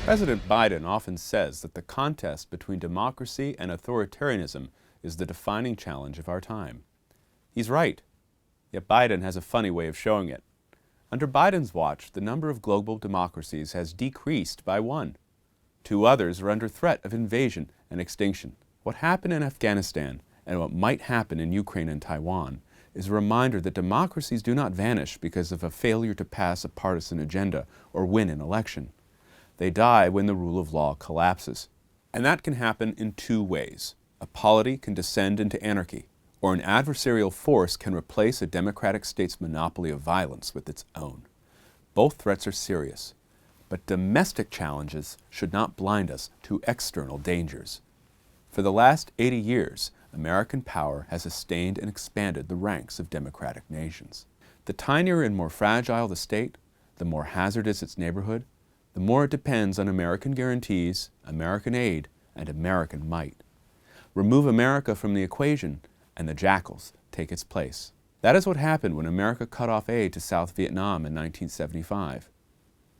President Biden often says that the contest between democracy and authoritarianism is the defining challenge of our time. He's right, yet Biden has a funny way of showing it. Under Biden's watch, the number of global democracies has decreased by one. Two others are under threat of invasion and extinction. What happened in Afghanistan and what might happen in Ukraine and Taiwan is a reminder that democracies do not vanish because of a failure to pass a partisan agenda or win an election. They die when the rule of law collapses. And that can happen in two ways. A polity can descend into anarchy, or an adversarial force can replace a democratic state's monopoly of violence with its own. Both threats are serious, but domestic challenges should not blind us to external dangers. For the last 80 years, American power has sustained and expanded the ranks of democratic nations. The tinier and more fragile the state, the more hazardous its neighborhood, the more it depends on American guarantees, American aid, and American might. Remove America from the equation, and the jackals take its place. That is what happened when America cut off aid to South Vietnam in 1975.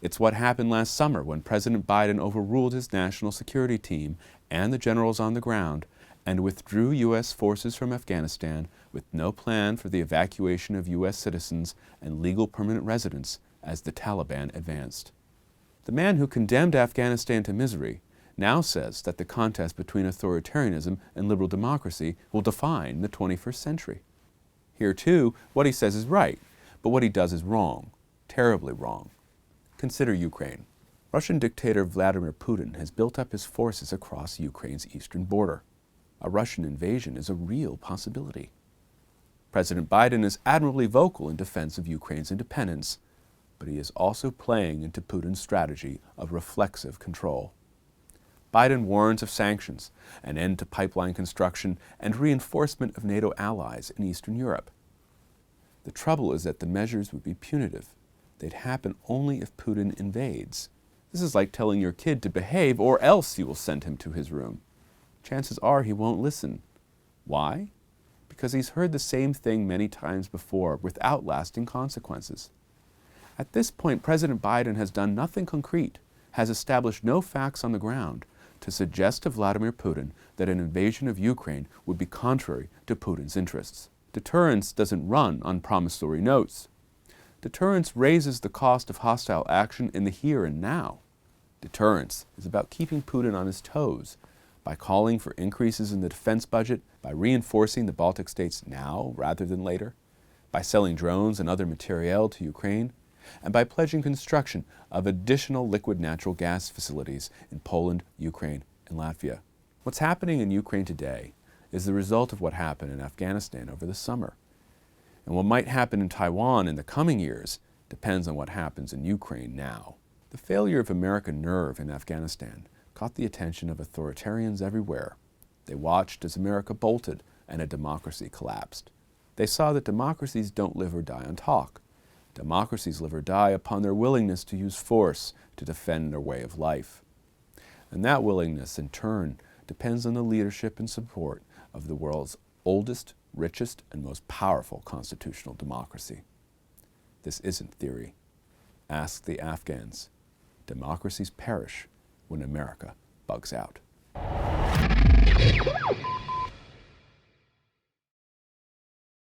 It's what happened last summer when President Biden overruled his national security team and the generals on the ground and withdrew U.S. forces from Afghanistan with no plan for the evacuation of U.S. citizens and legal permanent residents as the Taliban advanced. The man who condemned Afghanistan to misery now says that the contest between authoritarianism and liberal democracy will define the 21st century. Here, too, what he says is right, but what he does is wrong, terribly wrong. Consider Ukraine. Russian dictator Vladimir Putin has built up his forces across Ukraine's eastern border. A Russian invasion is a real possibility. President Biden is admirably vocal in defense of Ukraine's independence, but he is also playing into Putin's strategy of reflexive control. Biden warns of sanctions, an end to pipeline construction, and reinforcement of NATO allies in Eastern Europe. The trouble is that the measures would be punitive. They'd happen only if Putin invades. This is like telling your kid to behave or else you will send him to his room. Chances are he won't listen. Why? Because he's heard the same thing many times before without lasting consequences. At this point, President Biden has done nothing concrete, has established no facts on the ground to suggest to Vladimir Putin that an invasion of Ukraine would be contrary to Putin's interests. Deterrence doesn't run on promissory notes. Deterrence raises the cost of hostile action in the here and now. Deterrence is about keeping Putin on his toes by calling for increases in the defense budget, by reinforcing the Baltic states now rather than later, by selling drones and other materiel to Ukraine, and by pledging construction of additional liquid natural gas facilities in Poland, Ukraine, and Latvia. What's happening in Ukraine today is the result of what happened in Afghanistan over the summer. And what might happen in Taiwan in the coming years depends on what happens in Ukraine now. The failure of American nerve in Afghanistan caught the attention of authoritarians everywhere. They watched as America bolted and a democracy collapsed. They saw that democracies don't live or die on talk. Democracies live or die upon their willingness to use force to defend their way of life. And that willingness, in turn, depends on the leadership and support of the world's oldest, richest, and most powerful constitutional democracy. This isn't theory. Ask the Afghans. Democracies perish when America bugs out.